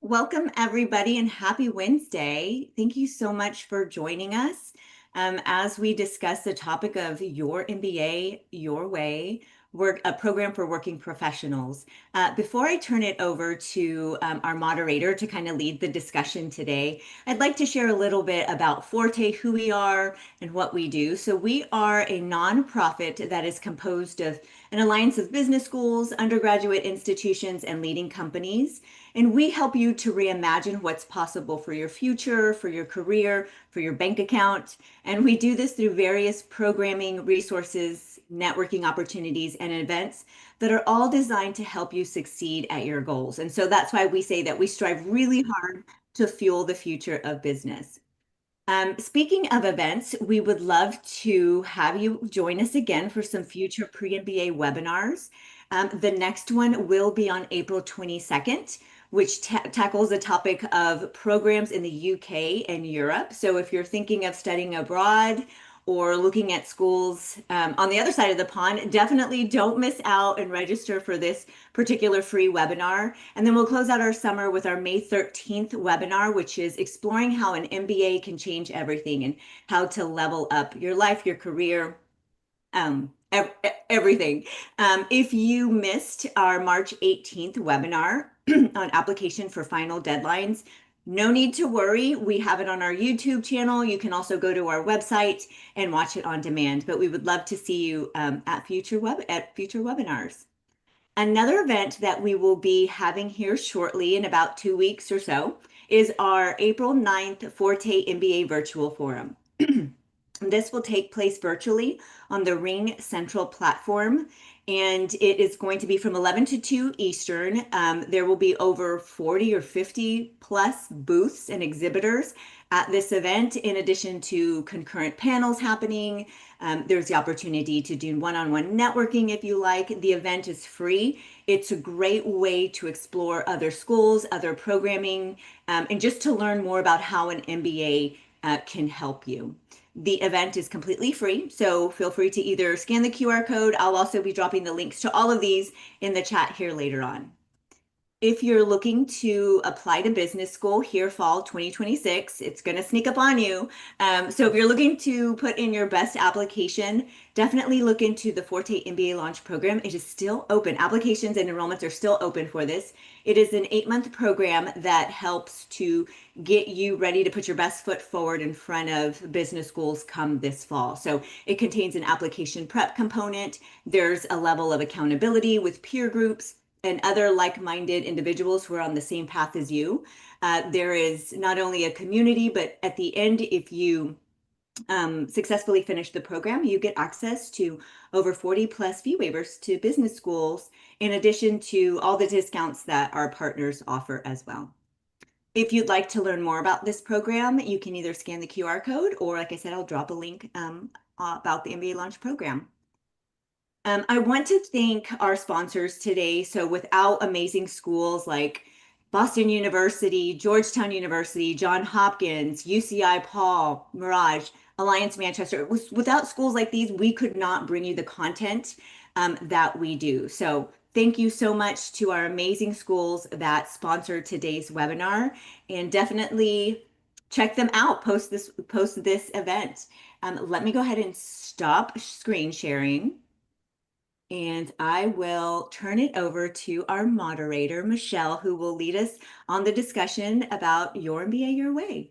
Welcome, everybody, and happy Wednesday. Thank you so much for joining us as we discuss the topic of your MBA, Your Way, a program for working professionals. Before I turn it over to our moderator to kind of lead the discussion today, I'd like to share a little bit about Forte, who we are, and what we do. So, we are a nonprofit that is composed of an alliance of business schools, undergraduate institutions, and leading companies. And we help you to reimagine what's possible for your future, for your career, for your bank account. And we do this through various programming resources, networking opportunities, and events that are all designed to help you succeed at your goals. And so that's why we say that we strive really hard to fuel the future of business. Speaking of events, we would love to have you join us again for some future pre-MBA webinars. The next one will be on April 22nd, which tackles the topic of programs in the UK and Europe. So if you're thinking of studying abroad or looking at schools on the other side of the pond, definitely don't miss out and register for this particular free webinar. And then we'll close out our summer with our May 13th webinar, which is exploring how an MBA can change everything and how to level up your life, your career, everything. If you missed our March 18th webinar on application for final deadlines, no need to worry. We have it on our YouTube channel. You can also go to our website and watch it on demand, but we would love to see you at future webinars. Another event that we will be having here shortly in about 2 weeks or so is our April 9th Forte MBA Virtual Forum. This will take place virtually on the Ring Central platform, and it is going to be from 11 to 2 Eastern. There will be over 40 or 50 plus booths and exhibitors at this event, in addition to concurrent panels happening. There's the opportunity to do one-on-one networking if you like. The event is free. It's a great way to explore other schools, other programming, and just to learn more about how an MBA can help you. The event is completely free, so feel free to either scan the QR code. I'll also be dropping the links to all of these in the chat here later on. If you're looking to apply to business school here fall 2026, it's going to sneak up on you. So if you're looking to put in your best application, definitely look into the Forte MBA Launch Program. It is still open. Applications and enrollments are still open for this. It is an 8-month program that helps to get you ready to put your best foot forward in front of business schools come this fall. So it contains an application prep component. There's a level of accountability with peer groups and other like-minded individuals who are on the same path as you. There is not only a community, but at the end, if you successfully finish the program, you get access to over 40 plus fee waivers to business schools, in addition to all the discounts that our partners offer as well. If you'd like to learn more about this program, you can either scan the QR code, or like I said, I'll drop a link about the MBA Launch Program. I want to thank our sponsors today. So without amazing schools like Boston University, Georgetown University, Johns Hopkins, UCI Paul, Mirage, Alliance Manchester, without schools like these, we could not bring you the content that we do. So thank you so much to our amazing schools that sponsor today's webinar, and definitely check them out post this event. Let me go ahead and stop screen sharing. And I will turn it over to our moderator, Michelle, who will lead us on the discussion about your MBA Your Way.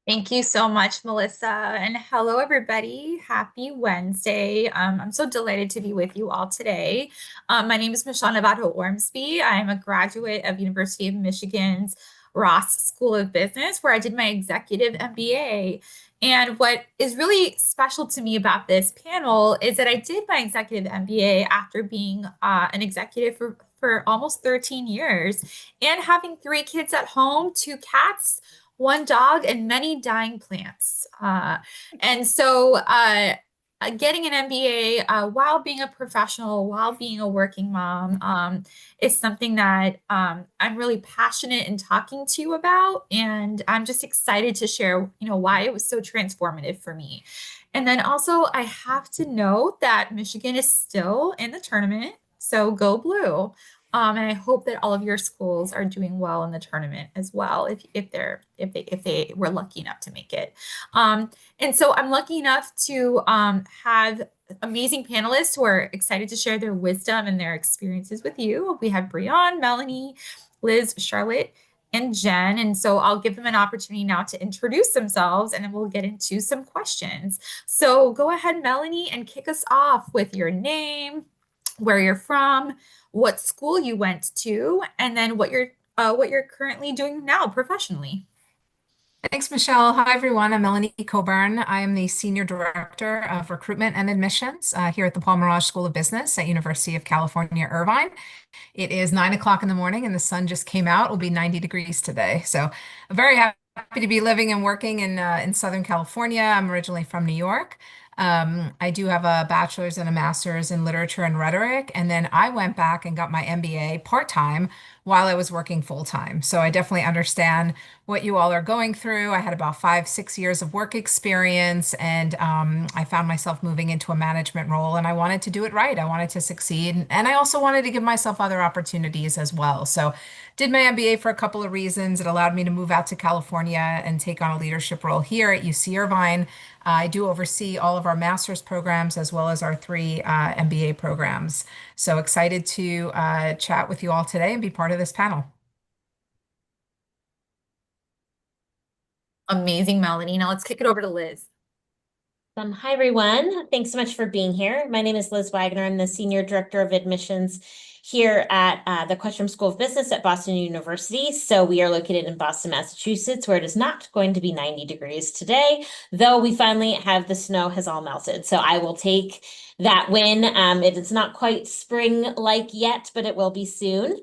Thank you so much, Melissa. And hello, everybody. Happy Wednesday. I'm so delighted to be with you all today. My name is Michelle Navarro Ormsby. I'm a graduate of University of Michigan's Ross School of Business, where I did my Executive MBA. And what is really special to me about this panel is that I did my Executive MBA after being an executive for almost 13 years and having 3 kids at home, 2 cats, 1 dog, and many dying plants. And so getting an MBA while being a professional, while being a working mom, is something that I'm really passionate in talking to you about. And I'm just excited to share, why it was so transformative for me. And then also I have to note that Michigan is still in the tournament, so go blue. And I hope that all of your schools are doing well in the tournament as well, if they were lucky enough to make it. And so I'm lucky enough to have amazing panelists who are excited to share their wisdom and their experiences with you. We have Brianne, Melanie, Liz, Charlotte, and Jen. And so I'll give them an opportunity now to introduce themselves, and then we'll get into some questions. So go ahead, Melanie, and kick us off with your name, where you're from, what school you went to, and then what you're currently doing now professionally. Thanks, Michelle. Hi, everyone. I'm Melanie Coburn. I am the Senior Director of Recruitment and Admissions here at the Paul Merage School of Business at University of California, Irvine. It is 9 o'clock in the morning and the sun just came out. It will be 90 degrees today. So I'm very happy to be living and working in Southern California. I'm originally from New York. I do have a bachelor's and a master's in literature and rhetoric. And then I went back and got my MBA part-time while I was working full-time. So I definitely understand what you all are going through. I had about 5, 6 years of work experience, and I found myself moving into a management role, and I wanted to do it right. I wanted to succeed, and I also wanted to give myself other opportunities as well. So did my MBA for a couple of reasons. It allowed me to move out to California and take on a leadership role here at UC Irvine. I do oversee all of our master's programs as well as our three MBA programs. So excited to chat with you all today and be part of this panel. Amazing, Melanie. Now let's kick it over to Liz. Hi, everyone. Thanks so much for being here. My name is Liz Wagner. I'm the Senior Director of Admissions here at the Questrom School of Business at Boston University. So we are located in Boston, Massachusetts, where it is not going to be 90 degrees today, though we finally have the snow has all melted. So I will take that win. It is not quite spring-like yet, but it will be soon.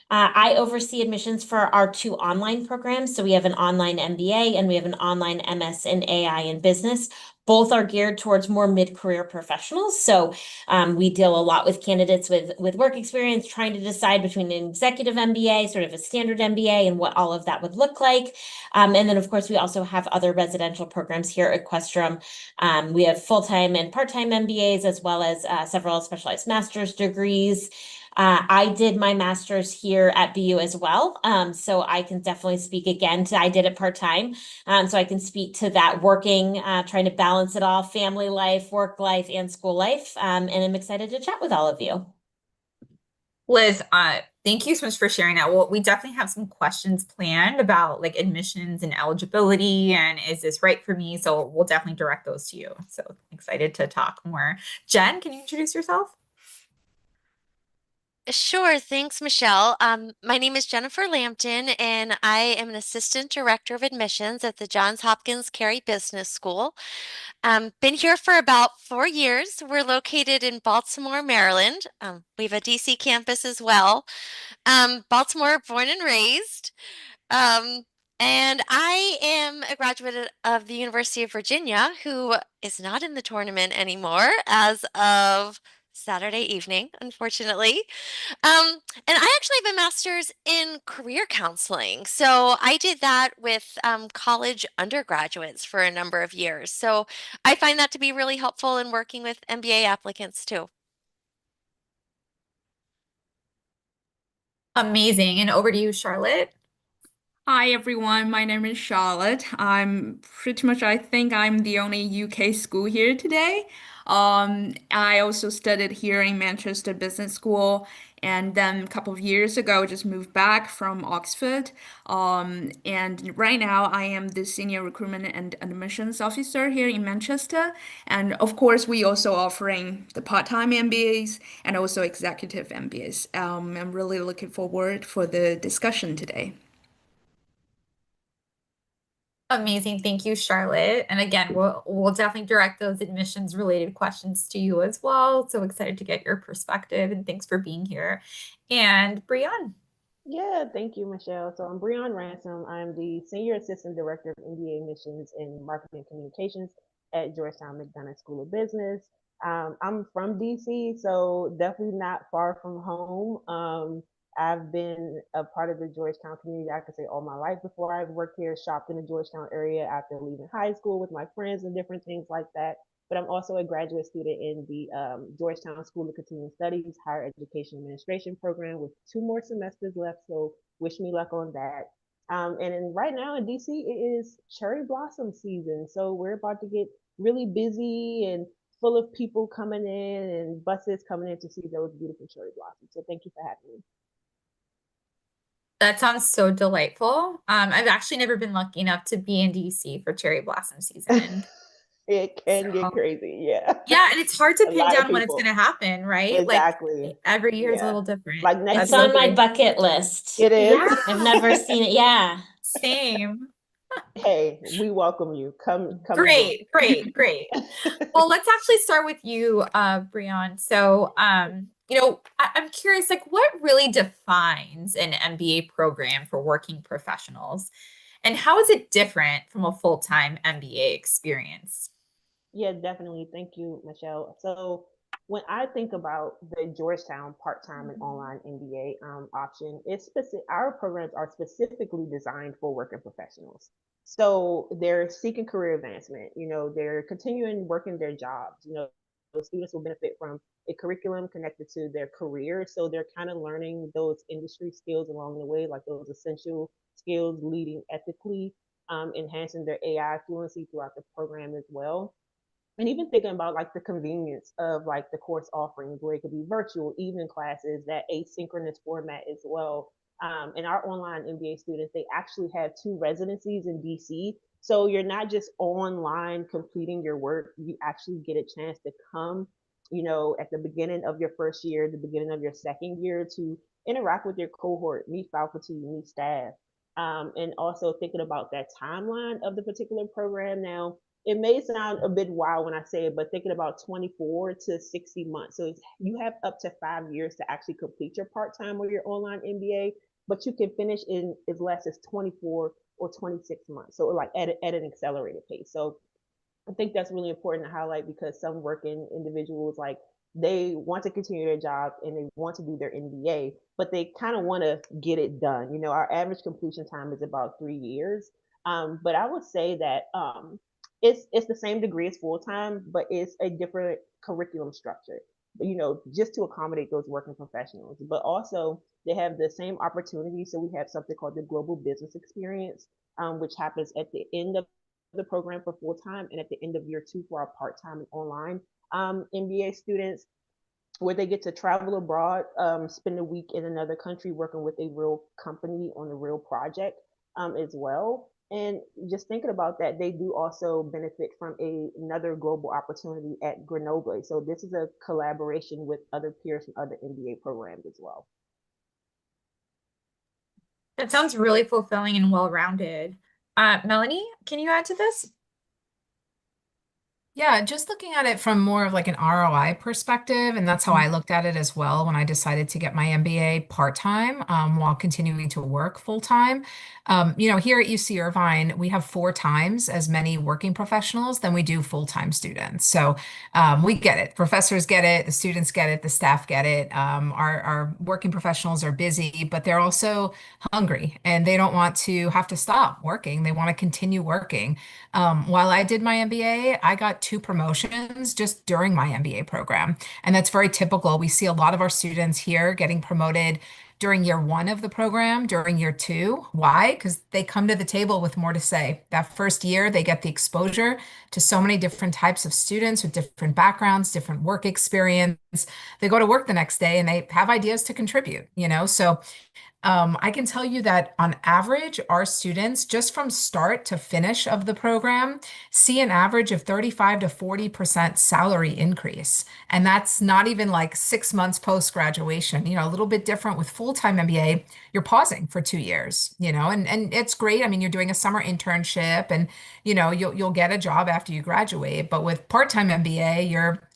I oversee admissions for our two online programs. So we have an online MBA and we have an online MS in AI and business. Both are geared towards more mid-career professionals. So we deal a lot with candidates with work experience, trying to decide between an executive MBA, sort of a standard MBA, and what all of that would look like. And then, of course, we also have other residential programs here at Questrom. We have full-time and part-time MBAs, as well as several specialized master's degrees. I did my master's here at BU as well. So I can definitely speak again to, I did it part-time. So I can speak to that working, trying to balance it all, family life, work life, and school life. And I'm excited to chat with all of you. Liz, thank you so much for sharing that. Well, we definitely have some questions planned about like admissions and eligibility and is this right for me? So we'll definitely direct those to you. So excited to talk more. Jen, can you introduce yourself? Sure, thanks, Michelle. My name is Jennifer Lambton, and I am an Assistant Director of Admissions at the Johns Hopkins Carey Business School. Been here for about 4 years. We're located in Baltimore, Maryland. We have a DC campus as well. Baltimore, born and raised. Um, and I am a graduate of the University of Virginia, who is not in the tournament anymore as of Saturday evening, unfortunately. And I actually have a master's in career counseling. So I did that with college undergraduates for a number of years. So I find that to be really helpful in working with MBA applicants too. Amazing. And over to you, Charlotte. Hi everyone, my name is Charlotte. I'm pretty much, I think I'm the only UK school here today. I also studied here in Manchester Business School, and then a couple of years ago just moved back from Oxford. And right now I am the Senior Recruitment and Admissions Officer here in Manchester. And of course, we also offering the part-time MBAs and also executive MBAs. I'm really looking forward for the discussion today. Amazing. Thank you, Charlotte. And again, we'll definitely direct those admissions related questions to you as well. So excited to get your perspective and thanks for being here. And Brianne. Yeah, thank you, Michelle. So I'm Breon Ransom. I'm the Senior Assistant Director of MBA Missions and Marketing and Communications at Georgetown McDonough School of Business. I'm from DC, so definitely not far from home. I've been a part of the Georgetown community, I could say, all my life before I worked here, shopped in the Georgetown area after leaving high school with my friends and different things like that. but I'm also a graduate student in the Georgetown School of Continuing Studies Higher Education Administration program with 2 more semesters left. So wish me luck on that. Right now in DC, it is cherry blossom season. So we're about to get really busy and full of people coming in and buses coming in to see those beautiful cherry blossoms. So thank you for having me. That sounds so delightful. I've actually never been lucky enough to be in DC for cherry blossom season. It can get So, crazy. Yeah. yeah, and it's hard to A pin lot of down when it's going people. to happen, right? Like Exactly. every year is a Yeah. little different. Like next It's That's on so my Sunday. great. bucket list. It is. Yeah, I've never seen it. Yeah. same. Hey, we welcome you. Come and join. Great, great, great. Well, let's actually start with you, Brian. So, I'm curious, like, what really defines an MBA program for working professionals, and how is it different from a full-time MBA experience? Yeah, definitely. Thank you, Michelle. So when I think about the Georgetown part-time and online MBA option, it's specific. Our programs are specifically designed for working professionals. So they're seeking career advancement. They're continuing working their jobs. The students will benefit from a curriculum connected to their career. So they're kind of learning those industry skills along the way, like those essential skills, leading ethically, enhancing their AI fluency throughout the program as well, and even thinking about like the convenience of like the course offerings where it could be virtual evening classes, that asynchronous format as well. And our online MBA students, they actually have 2 residencies in DC. So you're not just online completing your work, you actually get a chance to come, at the beginning of your first year, the beginning of your second year, to interact with your cohort, meet faculty, meet staff. And also thinking about that timeline of the particular program. Now, it may sound a bit wild when I say it, but thinking about 24 to 60 months. So you have up to 5 years to actually complete your part-time or your online MBA, but you can finish in as less as 24 or 26 months. So like at an accelerated pace. So I think that's really important to highlight because some working individuals, like, they want to continue their job and they want to do their MBA, but they kind of want to get it done. Our average completion time is about 3 years. But I would say that it's the same degree as full time, but it's a different curriculum structure. Just to accommodate those working professionals. But also they have the same opportunities. So we have something called the Global Business Experience, which happens at the end of the program for full time and at the end of year 2 for our part time and online MBA students, where they get to travel abroad, spend a week in another country working with a real company on a real project as well. And just thinking about that, they do also benefit from another global opportunity at Grenoble. So this is a collaboration with other peers from other MBA programs as well. That sounds really fulfilling and well-rounded. Melanie, can you add to this? Yeah, just looking at it from more of like an ROI perspective, and that's how I looked at it as well when I decided to get my MBA part-time while continuing to work full-time. Here at UC Irvine, we have 4 times as many working professionals than we do full-time students. So we get it. Professors get it, the students get it, the staff get it. Our working professionals are busy, but they're also hungry and they don't want to have to stop working. They want to continue working. While I did my MBA, I got 2 promotions just during my MBA program. And that's very typical. We see a lot of our students here getting promoted during year 1 of the program, during year 2. Why? Because they come to the table with more to say. That first year, they get the exposure to so many different types of students with different backgrounds, different work experience. They go to work the next day and they have ideas to contribute. So I can tell you that on average, our students, just from start to finish of the program, see an average of 35 to 40% salary increase. And that's not even like 6 months post-graduation. A little bit different with full-time MBA. You're pausing for 2 years, and it's great. I mean, you're doing a summer internship and, you'll get a job after you graduate. But with part-time MBA,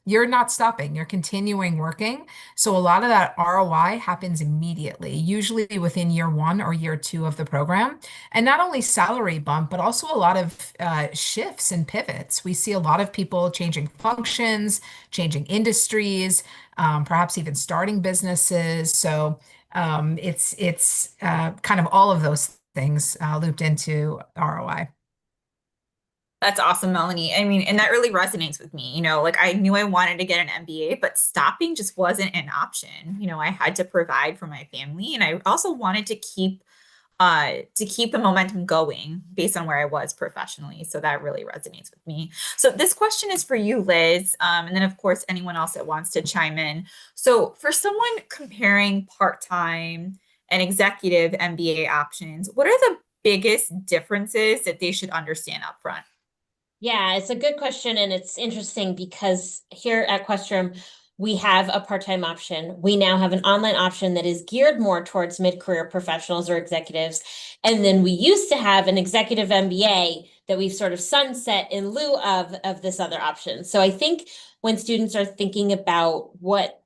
you're not stopping, you're continuing working. So a lot of that ROI happens immediately, usually within year 1 or year 2 of the program. And not only salary bump, but also a lot of shifts and pivots. We see a lot of people changing functions, changing industries, perhaps even starting businesses. So it's kind of all of those things looped into ROI. That's awesome, Melanie. I mean, and that really resonates with me. Like I knew I wanted to get an MBA, but stopping just wasn't an option. I had to provide for my family, and I also wanted to keep the momentum going based on where I was professionally. So that really resonates with me. So this question is for you, Liz, and then of course anyone else that wants to chime in. So for someone comparing part-time and executive MBA options, what are the biggest differences that they should understand up front? Yeah, it's a good question. And it's interesting because here at Questrom, we have a part-time option. We now have an online option that is geared more towards mid-career professionals or executives. And then we used to have an executive MBA that we've sort of sunset in lieu of this other option. So I think when students are thinking about what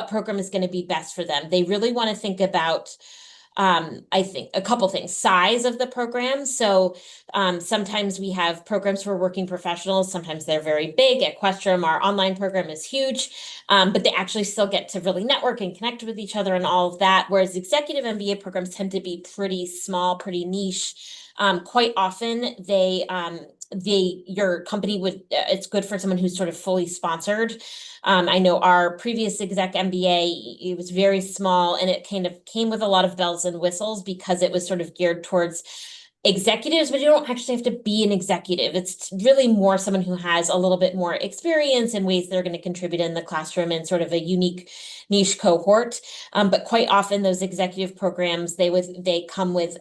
program is going to be best for them, they really want to think about I think a couple things. Size of the program. So sometimes we have programs for working professionals. Sometimes they're very big. At Questrom, our online program is huge, but they actually still get to really network and connect with each other and all of that. Whereas executive MBA programs tend to be pretty small, pretty niche. Quite often your company it's good for someone who's sort of fully sponsored. I know our previous exec MBA, it was very small and it kind of came with a lot of bells and whistles because it was sort of geared towards executives, but you don't actually have to be an executive. It's really more someone who has a little bit more experience in ways they're going to contribute in the classroom in sort of a unique niche cohort. But quite often those executive programs, they come with,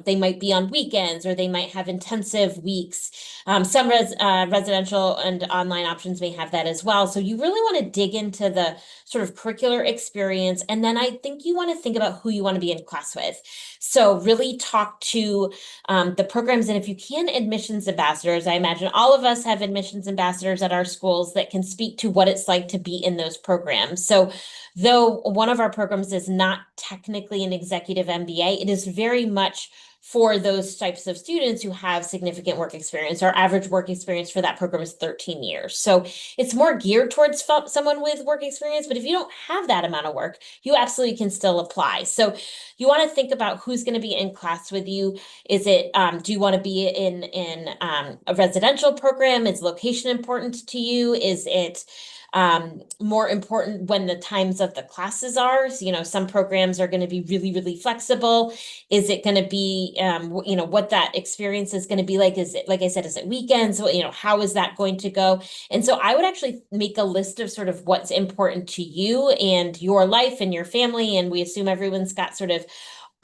they might be on weekends or they might have intensive weeks. Some residential and online options may have that as well. So you really want to dig into the sort of curricular experience. And then I think you want to think about who you want to be in class with. So really talk to the programs. And if you can, admissions ambassadors. I imagine all of us have admissions ambassadors at our schools that can speak to what it's like to be in those programs. So though one of our programs is not technically an executive MBA, it is very much for those types of students who have significant work experience. Our average work experience for that program is 13 years. So it's more geared towards someone with work experience, but if you don't have that amount of work, you absolutely can still apply. So you want to think about who's going to be in class with you. Is it, do you want to be in a residential program? Is location important to you? Is it more important when the times of the classes are? So, some programs are going to be really, really flexible. Is it going to be, what that experience is going to be like? Is it, like I said, is it weekends? How is that going to go? And so I would actually make a list of sort of what's important to you and your life and your family. And we assume everyone's got sort of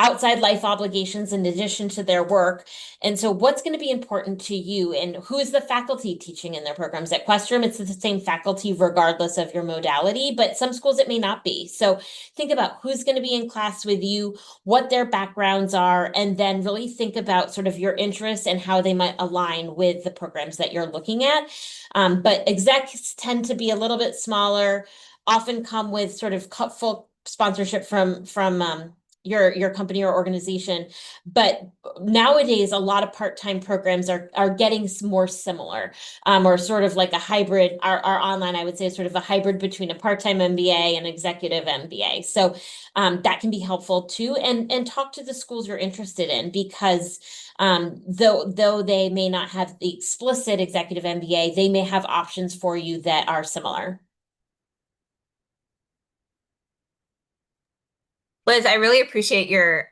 outside life obligations in addition to their work. And so what's going to be important to you, and who's the faculty teaching in their programs? At Questrom, it's the same faculty regardless of your modality, but some schools it may not be. So think about who's going to be in class with you, what their backgrounds are, and then really think about sort of your interests and how they might align with the programs that you're looking at. But execs tend to be a little bit smaller, often come with sort of full sponsorship from your company or organization. But nowadays, a lot of part-time programs are getting more similar, or sort of like a hybrid. Our online, I would say, is sort of a hybrid between a part-time MBA and executive MBA. So that can be helpful too. And talk to the schools you're interested in, because though they may not have the explicit executive MBA, they may have options for you that are similar. Liz, I really appreciate your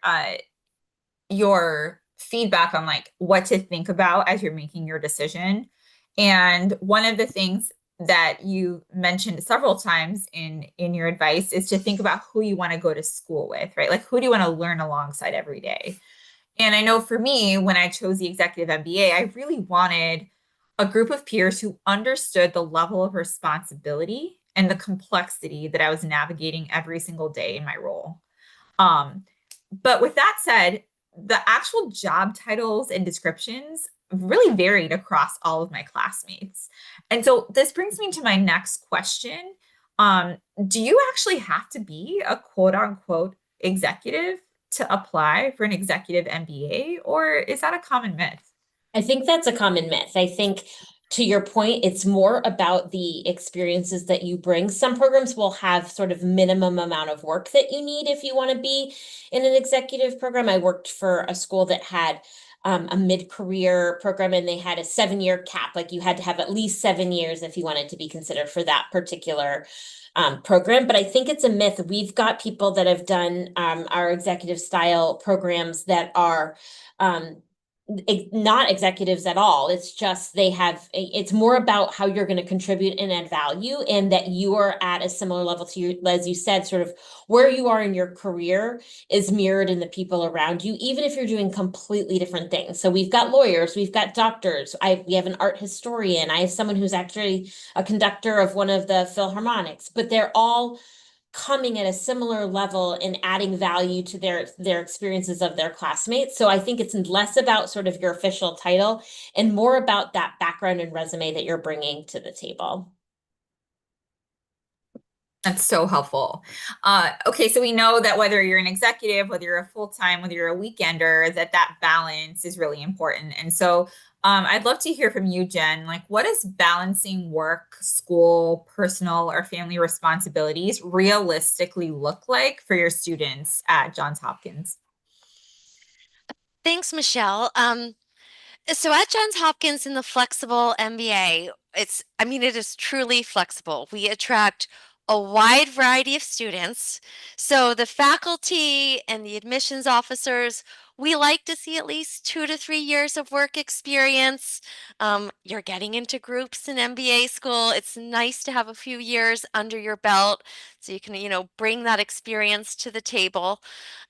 feedback on like what to think about as you're making your decision. And one of the things that you mentioned several times in your advice is to think about who you want to go to school with, right? Like who do you want to learn alongside every day? And I know for me, when I chose the executive MBA, I really wanted a group of peers who understood the level of responsibility and the complexity that I was navigating every single day in my role. But with that said, the actual job titles and descriptions really varied across all of my classmates. And so this brings me to my next question. Do you actually have to be a quote unquote executive to apply for an executive MBA, or is that a common myth? I think that's a common myth. I think, to your point, it's more about the experiences that you bring. Some programs will have sort of minimum amount of work that you need if you want to be in an executive program. I worked for a school that had a mid-career program, and they had a 7-year cap. Like you had to have at least 7 years if you wanted to be considered for that particular program. But I think it's a myth. We've got people that have done our executive style programs that are not executives at all. It's just it's more about how you're going to contribute and add value, and that you are at a similar level to you, as you said, sort of where you are in your career is mirrored in the people around you, even if you're doing completely different things. So we've got lawyers, we've got doctors, we have an art historian, I have someone who's actually a conductor of one of the Philharmonics, but they're all coming at a similar level and adding value to their experiences of their classmates. So I think it's less about sort of your official title and more about that background and resume that you're bringing to the table. That's so helpful. Okay, so we know that whether you're an executive, whether you're a full-time, whether you're a weekender, that balance is really important. And so I'd love to hear from you, Jen. Like, what does balancing work, school, personal, or family responsibilities realistically look like for your students at Johns Hopkins? Thanks, Michelle. So at Johns Hopkins in the flexible MBA, it is truly flexible. We attract a wide variety of students. So the faculty and the admissions officers, we like to see at least 2 to 3 years of work experience. You're getting into groups in MBA school. It's nice to have a few years under your belt so you can, bring that experience to the table.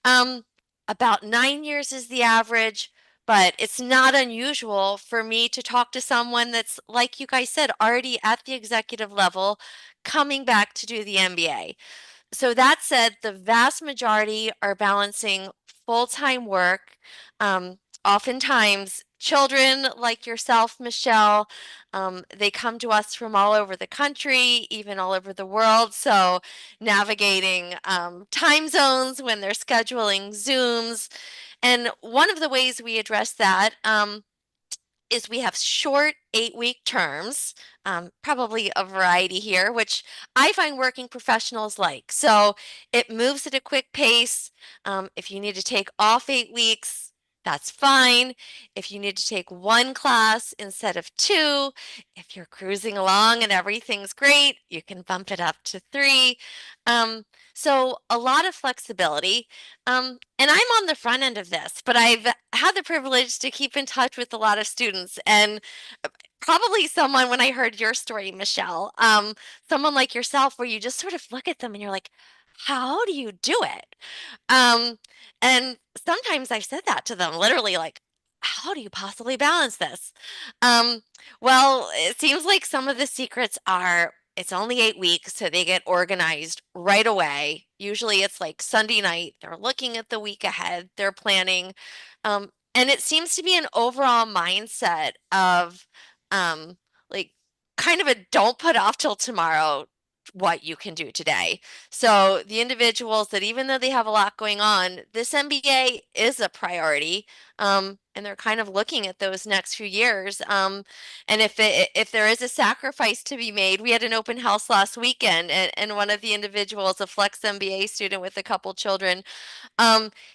Um, about 9 years is the average. But it's not unusual for me to talk to someone that's, like you guys said, already at the executive level, coming back to do the MBA. So that said, the vast majority are balancing full-time work. Oftentimes, children like yourself, Michelle, they come to us from all over the country, even all over the world. So navigating time zones when they're scheduling Zooms. And one of the ways we address that is we have short 8-week terms, probably a variety here, which I find working professionals like. So it moves at a quick pace. If you need to take off 8 weeks, that's fine. If you need to take one class instead of two, if you're cruising along and everything's great, you can bump it up to three. So a lot of flexibility. And I'm on the front end of this, but I've had the privilege to keep in touch with a lot of students, and probably someone, when I heard your story, Michelle, someone like yourself, where you just sort of look at them and you're like, how do you do it? Um, and sometimes I've said that to them, literally, like, how do you possibly balance this? Um, well, it seems like some of the secrets are it's only 8 weeks, so they get organized right away. Usually it's like Sunday night, they're looking at the week ahead, they're planning. And it seems to be an overall mindset of um, like kind of a don't put off till tomorrow what you can do today. So the individuals that even though they have a lot going on, this MBA is a priority. And they're kind of looking at those next few years. And if there is a sacrifice to be made, we had an open house last weekend, and one of the individuals, a Flex MBA student with a couple children,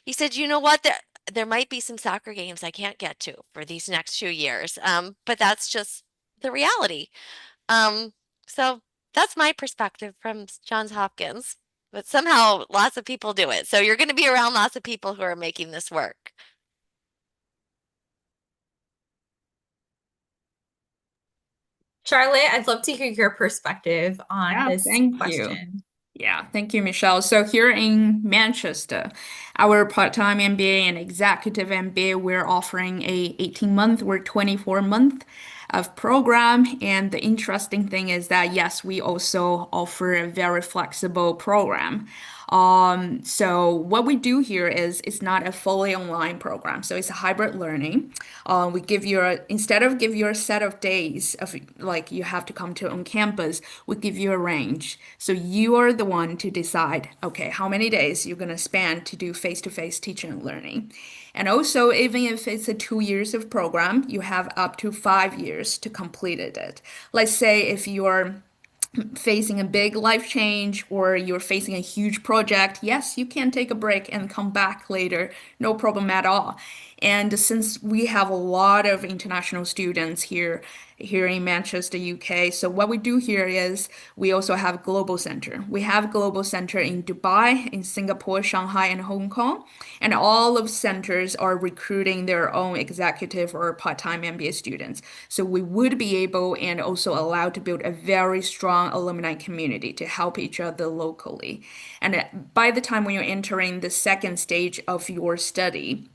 he said, you know what, there might be some soccer games I can't get to for these next few years. But that's just the reality. Um, so that's my perspective from Johns Hopkins. But somehow lots of people do it. So you're going to be around lots of people who are making this work. Charlotte, I'd love to hear your perspective on Yeah, this thank you. question. Yeah, thank you, Michelle. So here in Manchester, our part-time MBA and executive MBA, we're offering a 18-month or 24-month of program. And the interesting thing is that, yes, we also offer a very flexible program. So what we do here is it's not a fully online program, so it's a hybrid learning. We give you instead of give you a set of days of like you have to come to on campus, we give you a range. So you are the one to decide, okay, how many days you're gonna spend to do face-to-face teaching and learning. And also, even if it's a 2 years of program, you have up to 5 years to complete it. Let's say if you're facing a big life change or you're facing a huge project, yes, you can take a break and come back later, no problem at all. And since we have a lot of international students here in Manchester, UK, so what we do here is we also have global center. We have global center in Dubai, in Singapore, Shanghai, and Hong Kong, and all of centers are recruiting their own executive or part-time MBA students. So we would be able and also allowed to build a very strong alumni community to help each other locally. And by the time when you're entering the second stage of your study,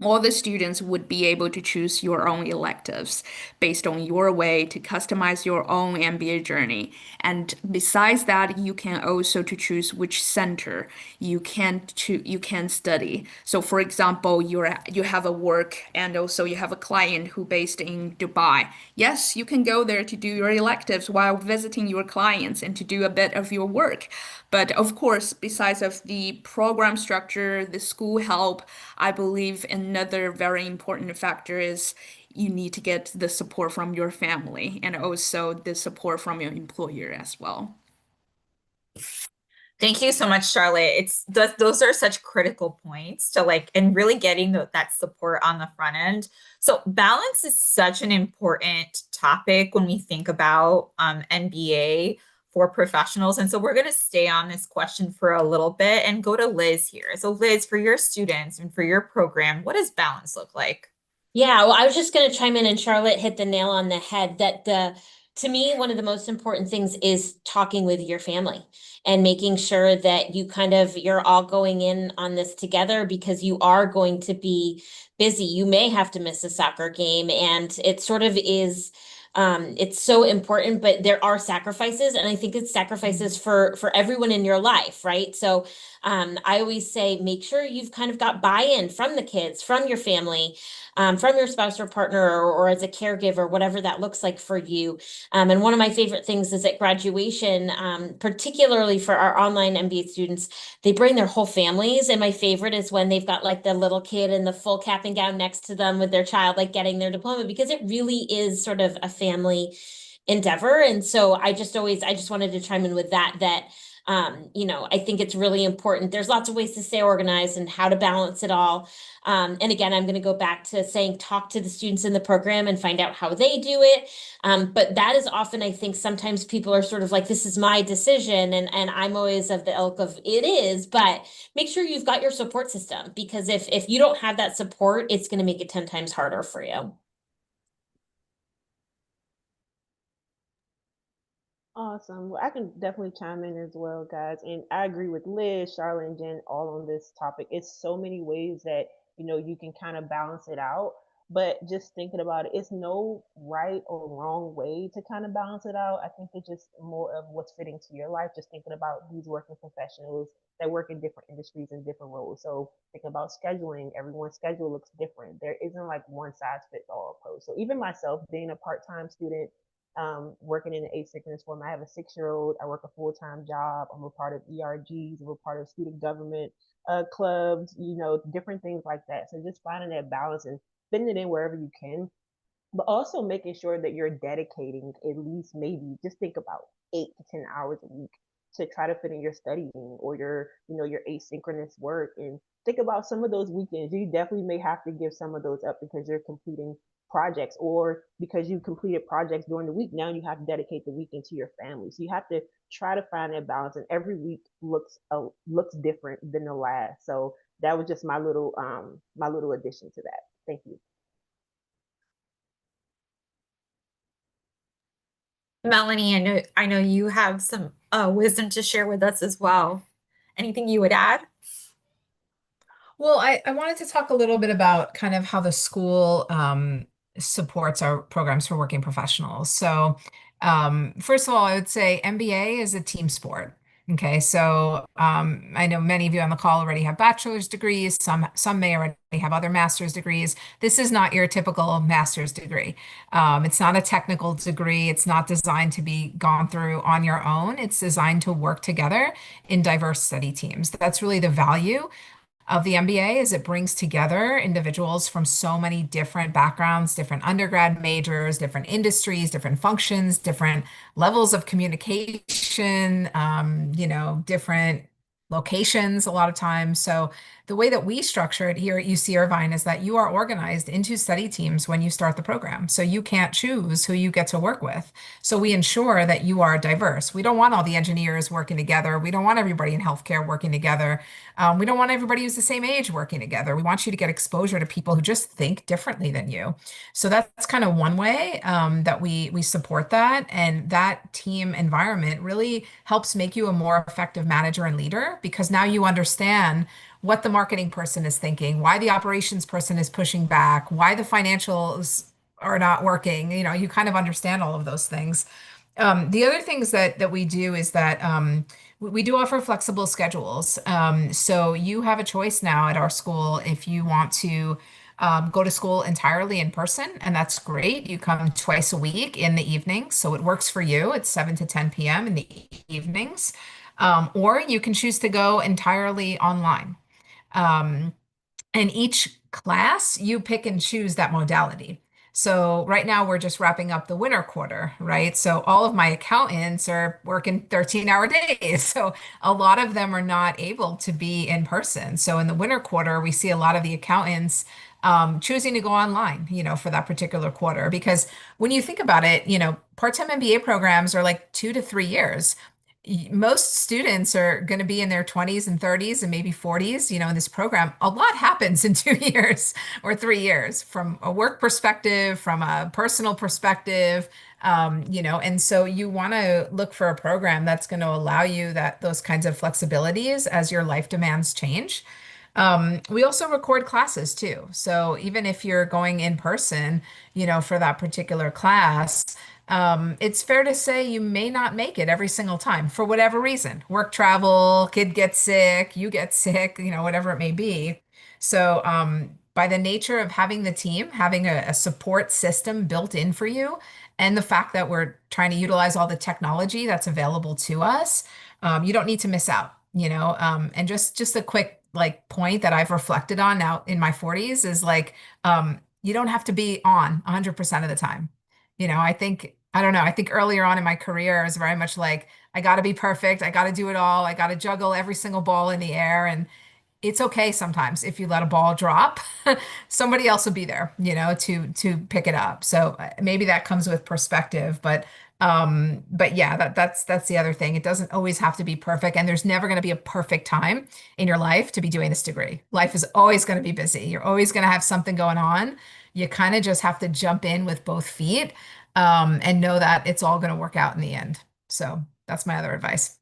all the students would be able to choose your own electives based on your way to customize your own MBA journey. And besides that, you can also to choose which center you can study. So for example, you have a work and also you have a client who based in Dubai. Yes, you can go there to do your electives while visiting your clients and to do a bit of your work. But of course, besides of the program structure, the school help, I believe another very important factor is you need to get the support from your family and also the support from your employer as well. Thank you so much, Charlotte. Those are such critical points to like, and really getting that support on the front end. So balance is such an important topic when we think about MBA for professionals. And so we're going to stay on this question for a little bit and go to Liz here. So Liz, for your students and for your program, what does balance look like? Yeah, well, I was just going to chime in, and Charlotte hit the nail on the head that to me, one of the most important things is talking with your family and making sure that you're all going in on this together, because you are going to be busy. You may have to miss a soccer game, and it sort of is it's so important, but there are sacrifices, and I think it's sacrifices for everyone in your life, right? So I always say make sure you've kind of got buy-in from the kids, from your family, from your spouse or partner, or as a caregiver, whatever that looks like for you. And one of my favorite things is at graduation, particularly for our online MBA students, they bring their whole families. And my favorite is when they've got like the little kid in the full cap and gown next to them with their child, like getting their diploma, because it really is sort of a family endeavor. And so I just wanted to chime in with that, I think it's really important. There's lots of ways to stay organized and how to balance it all. And again, I'm going to go back to saying, talk to the students in the program and find out how they do it. But that is often, I think sometimes people are sort of like, this is my decision. And I'm always of the ilk of it is, but make sure you've got your support system, because if you don't have that support, it's going to make it 10 times harder for you. Awesome. Well, I can definitely chime in as well, guys. And I agree with Liz, Charlotte, and Jen all on this topic. It's so many ways that, you can kind of balance it out. But just thinking about it, it's no right or wrong way to kind of balance it out. I think it's just more of what's fitting to your life. Just thinking about these working professionals that work in different industries and different roles. So thinking about scheduling, everyone's schedule looks different. There isn't like one size fits all approach. So even myself being a part-time student, working in an asynchronous form. I have a 6-year-old. I work a full-time job. I'm a part of ERGs. I'm a part of student government clubs, different things like that. So just finding that balance and fitting it in wherever you can, but also making sure that you're dedicating at least, maybe just think about 8 to 10 hours a week to try to fit in your studying or your asynchronous work. And think about some of those weekends. You definitely may have to give some of those up because you're completing projects, or because you completed projects during the week. Now you have to dedicate the weekend to your family. So you have to try to find that balance, and every week looks different than the last. So that was just my little addition to that. Thank you. Melanie, I know you have some wisdom to share with us as well. Anything you would add? Well, I wanted to talk a little bit about kind of how the school supports our programs for working professionals. So, first of all, I would say MBA is a team sport. Okay, so I know many of you on the call already have bachelor's degrees. Some may already have other master's degrees. This is not your typical master's degree. It's not a technical degree. It's not designed to be gone through on your own. It's designed to work together in diverse study teams. That's really the value of the MBA, is it brings together individuals from so many different backgrounds, different undergrad majors, different industries, different functions, different levels of communication, different locations a lot of times. So the way that we structure it here at UC Irvine is that you are organized into study teams when you start the program. So you can't choose who you get to work with. So we ensure that you are diverse. We don't want all the engineers working together. We don't want everybody in healthcare working together. We don't want everybody who's the same age working together. We want you to get exposure to people who just think differently than you. So that's kind of one way that we support that. And that team environment really helps make you a more effective manager and leader, because now you understand what the marketing person is thinking, why the operations person is pushing back, why the financials are not working. You kind of understand all of those things. The other things that we do is that we do offer flexible schedules. So you have a choice now at our school if you want to go to school entirely in person, and that's great. You come twice a week in the evenings, so it works for you. It's 7 to 10 p.m. in the evenings. Or you can choose to go entirely online. Um, and each class, you pick and choose that modality. So right now we're just wrapping up the winter quarter, right? So all of my accountants are working 13-hour days. So a lot of them are not able to be in person. So in the winter quarter, we see a lot of the accountants choosing to go online, for that particular quarter. Because when you think about it, part-time MBA programs are like 2 to 3 years. Most students are going to be in their 20s and 30s and maybe 40s, in this program. A lot happens in 2 years or 3 years from a work perspective, from a personal perspective, and so you want to look for a program that's going to allow you those kinds of flexibilities as your life demands change. We also record classes too. So even if you're going in person, for that particular class, it's fair to say you may not make it every single time for whatever reason. Work travel, kid gets sick, you get sick, whatever it may be. So by the nature of having the team, having a support system built in for you, and the fact that we're trying to utilize all the technology that's available to us, you don't need to miss out, and just a quick like point that I've reflected on now in my 40s is like, you don't have to be on 100% of the time. I don't know. I think earlier on in my career, I was very much like, I got to be perfect. I got to do it all. I got to juggle every single ball in the air. And it's okay sometimes if you let a ball drop, somebody else will be there, to pick it up. So maybe that comes with perspective, but yeah, that's the other thing. It doesn't always have to be perfect, and there's never going to be a perfect time in your life to be doing this degree. Life is always going to be busy. You're always going to have something going on. You kind of just have to jump in with both feet, and know that it's all going to work out in the end. So that's my other advice.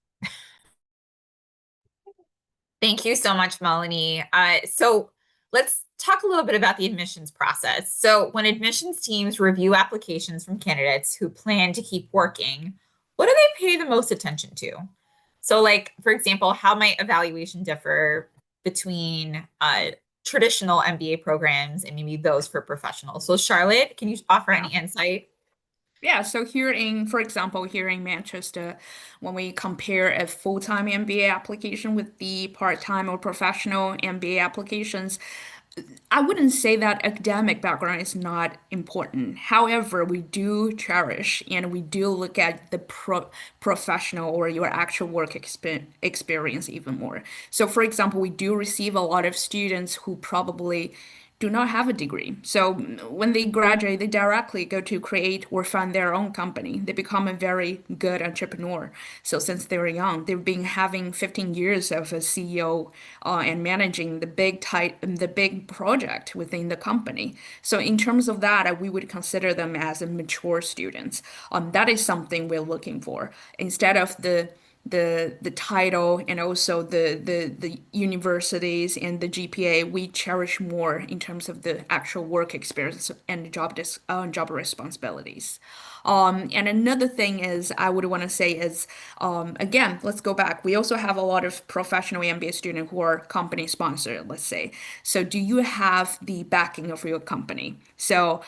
Thank you so much, Melanie. So let's talk a little bit about the admissions process. So when admissions teams review applications from candidates who plan to keep working, what do they pay the most attention to? So like, for example, how might evaluation differ between traditional MBA programs and maybe those for professionals? So Charlotte, can you offer any insight? Yeah, so for example, here in Manchester, when we compare a full-time MBA application with the part-time or professional MBA applications, I wouldn't say that academic background is not important. However, we do cherish and we do look at the professional or your actual work experience even more. So, for example, we do receive a lot of students who probably do not have a degree. So when they graduate, they directly go to create or fund their own company. They become a very good entrepreneur. So since they were young, they've been having 15 years of a CEO and managing the big project within the company. So in terms of that, we would consider them as a mature students. That is something we're looking for instead of the title and also the universities and the GPA we cherish more in terms of the actual work experience and job responsibilities. And another thing is I would want to say is again, let's go back. We also have a lot of professional MBA students who are company sponsored, let's say. So do you have the backing of your company? So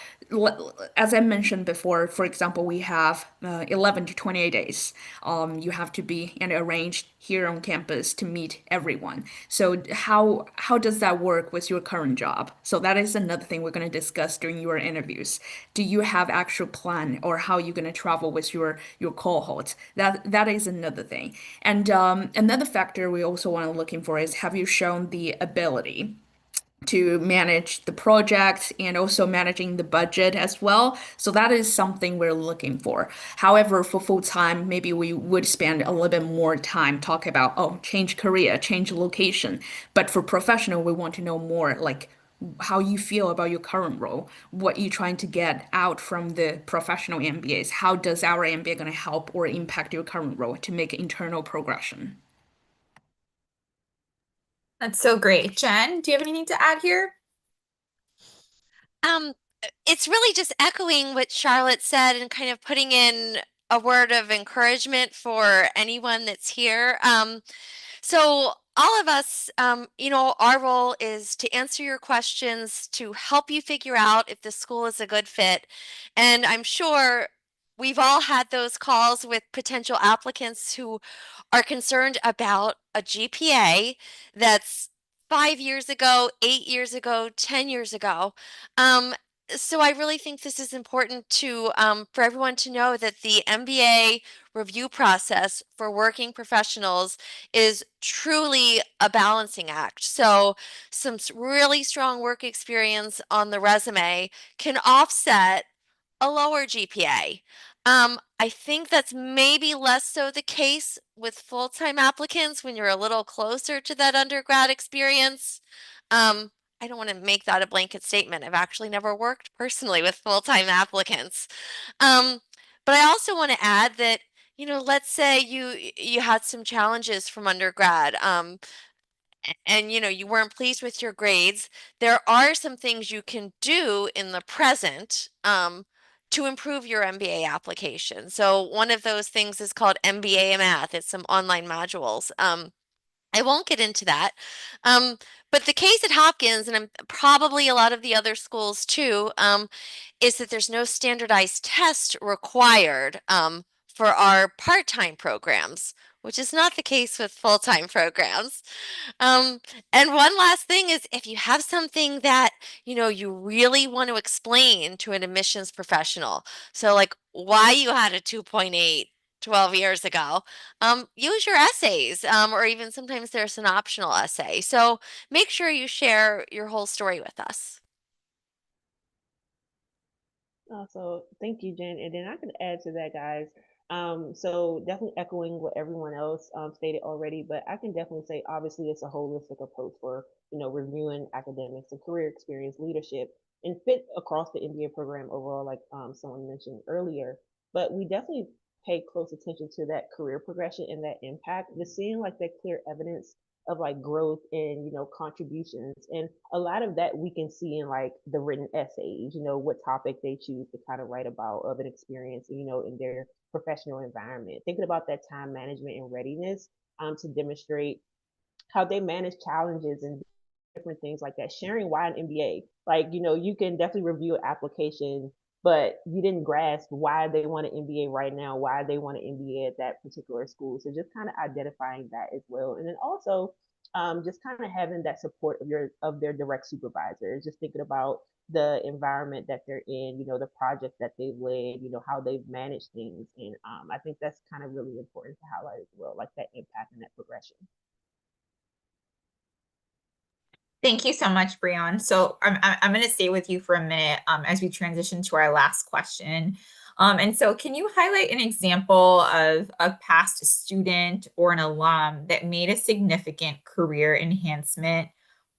as I mentioned before, for example, we have 11 to 28 days. You have to be be and arranged here on campus to meet everyone. So how does that work with your current job? So that is another thing we're going to discuss during your interviews. Do you have actual plan or how you're going to travel with your cohorts? That is another thing. And another factor we also want to looking for is, have you shown the ability to manage the project and also managing the budget as well. So that is something we're looking for. However, for full time, maybe we would spend a little bit more time talking about, oh, change career, change location. But for professional, we want to know more like how you feel about your current role, what you're trying to get out from the professional MBAs. How does our MBA going to help or impact your current role to make internal progression? That's so great. Jen, do you have anything to add here? Um, it's really just echoing what Charlotte said and kind of putting in a word of encouragement for anyone that's here. So all of us, our role is to answer your questions, to help you figure out if the school is a good fit. And I'm sure we've all had those calls with potential applicants who are concerned about a GPA that's 5 years ago, 8 years ago, 10 years ago. Um, so I really think this is important to for everyone to know that the MBA review process for working professionals is truly a balancing act. So some really strong work experience on the resume can offset a lower GPA. I think that's maybe less so the case with full-time applicants when you're a little closer to that undergrad experience. I don't want to make that a blanket statement. I've actually never worked personally with full-time applicants. Um, but I also want to add that, let's say you had some challenges from undergrad. And you weren't pleased with your grades, there are some things you can do in the present to improve your MBA application. So one of those things is called MBA Math. It's some online modules. I won't get into that. But the case at Hopkins, and probably a lot of the other schools too, is that there's no standardized test required for our part-time programs, which is not the case with full-time programs. Um, and one last thing is, if you have something that, you really want to explain to an admissions professional, so like why you had a 2.8 12 years ago, use your essays, or even sometimes there's an optional essay. So make sure you share your whole story with us. So thank you, Jen. And then I can add to that, guys. So definitely echoing what everyone else stated already, but I can definitely say obviously it's a holistic approach for, reviewing academics and career experience, leadership, and fit across the MBA program overall, like someone mentioned earlier. But we definitely pay close attention to that career progression and that impact. Just seeing like that clear evidence of like growth and contributions, and a lot of that we can see in like the written essays, what topic they choose to kind of write about of an experience, in their professional environment, thinking about that time management and readiness to demonstrate how they manage challenges and different things like that. Sharing why an MBA, like, you can definitely review an application, but you didn't grasp why they want an MBA right now, why they want an MBA at that particular school. So just kind of identifying that as well. And then also just kind of having that support of their direct supervisors, just thinking about the environment that they're in, the project that they've led, how they've managed things. And I think that's kind of really important to highlight as well, like that impact and that progression. Thank you so much, Brian. So I'm going to stay with you for a minute as we transition to our last question. And so can you highlight an example of a past student or an alum that made a significant career enhancement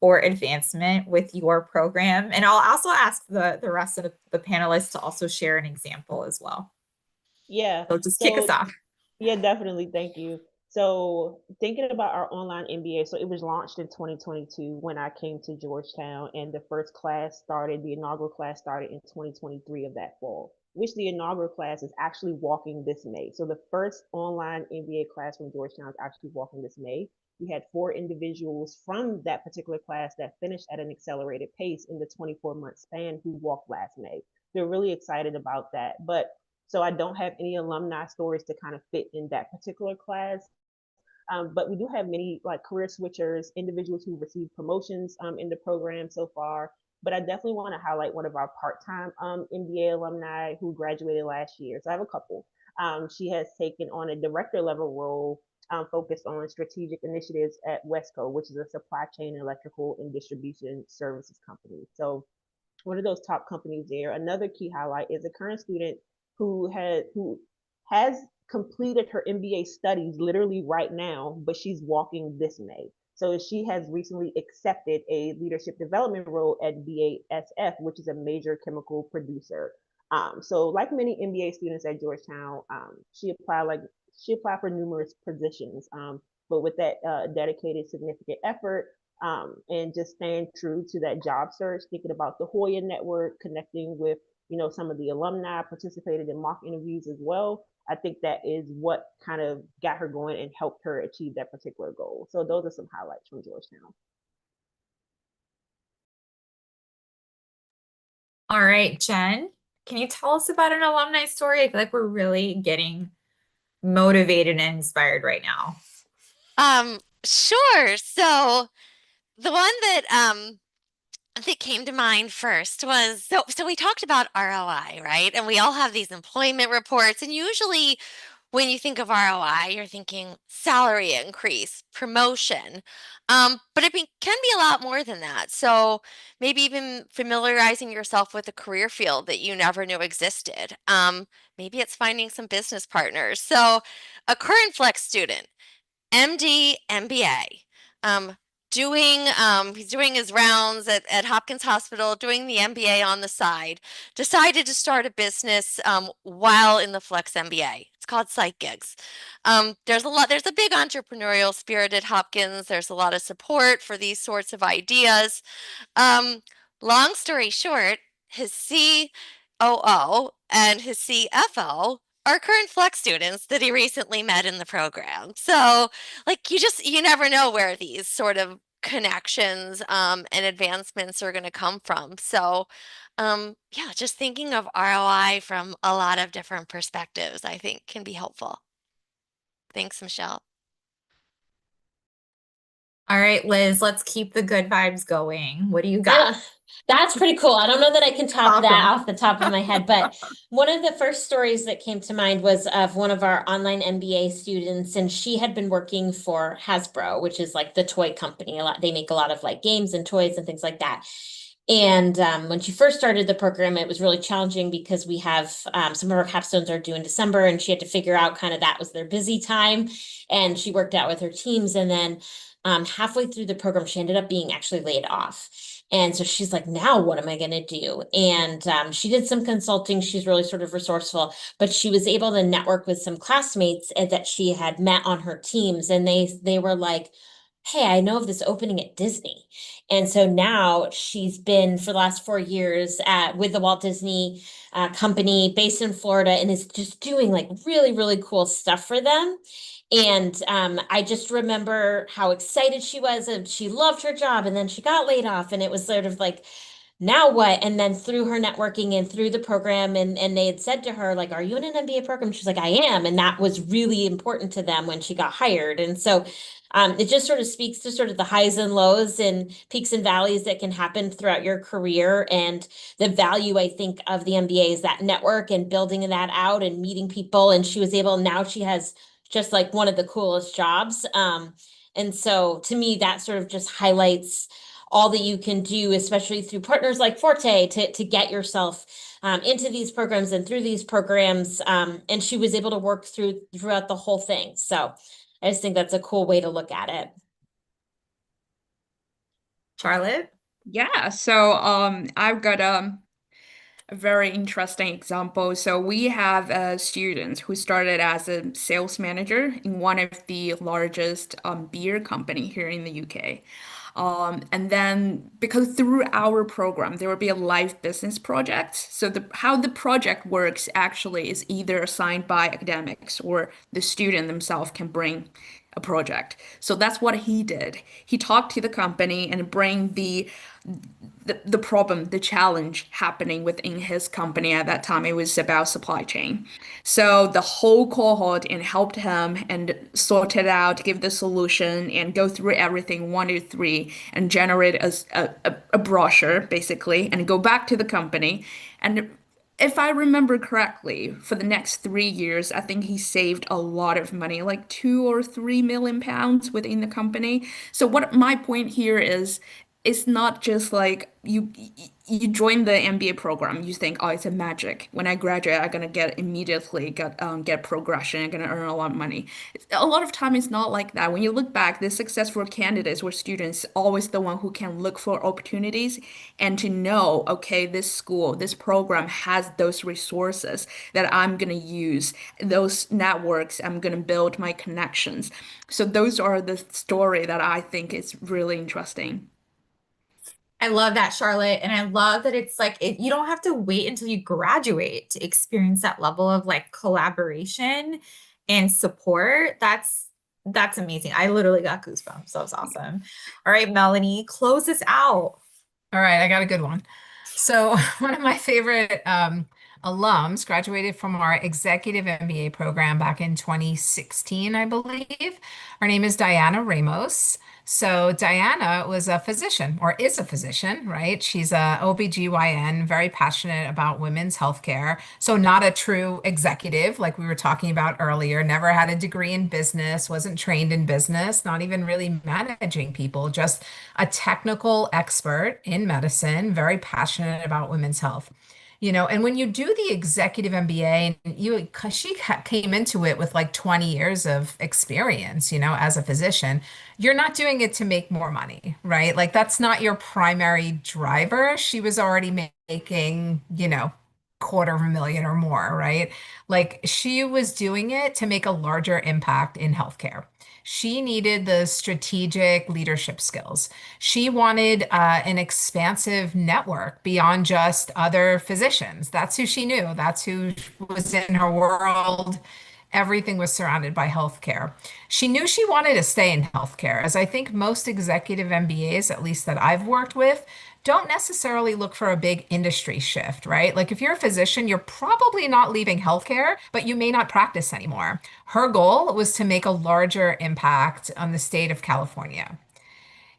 or advancement with your program? And I'll also ask the rest of the panelists to also share an example as well. Yeah. So just kick us off. Yeah, definitely. Thank you. So, thinking about our online MBA, so it was launched in 2022 when I came to Georgetown, and the inaugural class started in 2023 of that fall, which the inaugural class is actually walking this May. So, the first online MBA class from Georgetown is actually walking this May. We had 4 individuals from that particular class that finished at an accelerated pace in the 24-month span who walked last May. They're really excited about that. But so I don't have any alumni stories to kind of fit in that particular class. But we do have many like career switchers, individuals who received promotions in the program so far. But I definitely want to highlight one of our part-time MBA alumni who graduated last year. So I have a couple. She has taken on a director level role focused on strategic initiatives at Wesco, which is a supply chain electrical and distribution services company. So one of those top companies there. Another key highlight is a current student who has completed her MBA studies literally right now, but she's walking this May. So she has recently accepted a leadership development role at BASF, which is a major chemical producer. So like many MBA students at Georgetown, she applied for numerous positions, but with that dedicated, significant effort, and just staying true to that job search, thinking about the Hoya network, connecting with, some of the alumni, participated in mock interviews as well. I think that is what kind of got her going and helped her achieve that particular goal. So those are some highlights from Georgetown. All right, Jen, can you tell us about an alumni story? I feel like we're really getting motivated and inspired right now. Sure. So the one that came to mind first was so we talked about ROI, right? And we all have these employment reports, and usually when you think of ROI, you're thinking salary increase, promotion. But can be a lot more than that. So maybe even familiarizing yourself with a career field that you never knew existed. Maybe it's finding some business partners. So a current flex student, MD, MBA. He's doing his rounds at Hopkins Hospital, doing the MBA on the side, decided to start a business while in the Flex MBA. It's called Site Gigs. There's a big entrepreneurial spirit at Hopkins. There's a lot of support for these sorts of ideas. Um, Long story short, his COO and his CFO are current Flex students that he recently met in the program. So, like, you never know where these sort of connections and advancements are going to come from. So, yeah, just thinking of ROI from a lot of different perspectives, I think can be helpful. Thanks, Michelle. All right, Liz, let's keep the good vibes going. What do you I got? don't, that's pretty cool. I don't know that I can top that Awesome. off the top of my head, but one of the first stories that came to mind was of one of our online MBA students, and she had been working for Hasbro, which is like the toy company. They make a lot of like games and toys and things like that. And when she first started the program, it was really challenging because we have some of our capstones are due in December, and she had to figure out kind of that was their busy time. And she worked out with her teams, and then halfway through the program, she ended up being actually laid off. And so she's like, now what am I going to do? And she did some consulting. She's really sort of resourceful, but she was able to network with some classmates that she had met on her teams. And they were like, hey, I know of this opening at Disney. And so now she's been for the last 4 years with the Walt Disney company based in Florida and is just doing like really, really cool stuff for them. And I just remember how excited she was and she loved her job and then she got laid off and it was sort of like, now what? And then through her networking and through the program and they had said to her, like, are you in an MBA program? She's like, I am. And that was really important to them when she got hired. And so it just sort of speaks to sort of the highs and lows and peaks and valleys that can happen throughout your career. And the value, I think, of the MBA is that network and building that out and meeting people. And she was able, now she has just like one of the coolest jobs. And so to me, that sort of just highlights all that you can do, especially through partners like Forte, to get yourself into these programs and through these programs. And she was able to work throughout the whole thing. So I just think that's a cool way to look at it. Charlotte? Yeah, so I've got a very interesting example. So we have a student who started as a sales manager in one of the largest beer company here in the UK. And then because through our program, there will be a live business project. So how the project works actually is either assigned by academics or the student themselves can bring a project. So that's what he did. He talked to the company and bring the problem, the challenge happening within his company at that time. It was about supply chain. So the whole cohort and helped him and sort it out, give the solution, and go through everything 1 to 3 and generate a brochure basically, and go back to the company. And if I remember correctly, for the next 3 years, I think he saved a lot of money, like 2 or 3 million pounds within the company. So what my point here is, it's not just like you join the MBA program, you think, oh, it's a magic. When I graduate, I'm gonna get progression, I'm gonna earn a lot of money. A lot of time it's not like that. When you look back, the successful candidates or students always the one who can look for opportunities and to know, okay, this school, this program has those resources that I'm gonna use, those networks, I'm gonna build my connections. So those are the story that I think is really interesting. I love that, Charlotte. And I love that it's like you don't have to wait until you graduate to experience that level of like collaboration and support. That's amazing. I literally got goosebumps. So it's awesome. All right, Melanie, close us out. All right, I got a good one. So one of my favorite alums graduated from our Executive MBA program back in 2016, I believe. Her name is Diana Ramos. So Diana was a physician, or is a physician, right? She's a OBGYN, very passionate about women's healthcare. So not a true executive, like we were talking about earlier, never had a degree in business, wasn't trained in business, not even really managing people, just a technical expert in medicine, very passionate about women's health. And when you do the executive MBA, came into it with like 20 years of experience, as a physician, you're not doing it to make more money, right? Like that's not your primary driver. She was already making, $250,000 or more, right? Like she was doing it to make a larger impact in healthcare. She needed the strategic leadership skills. She wanted an expansive network beyond just other physicians. That's who she knew. That's who was in her world. Everything was surrounded by healthcare. She knew she wanted to stay in healthcare, as I think most executive MBAs, at least that I've worked with, don't necessarily look for a big industry shift, right? Like if you're a physician, you're probably not leaving healthcare, but you may not practice anymore. Her goal was to make a larger impact on the state of California.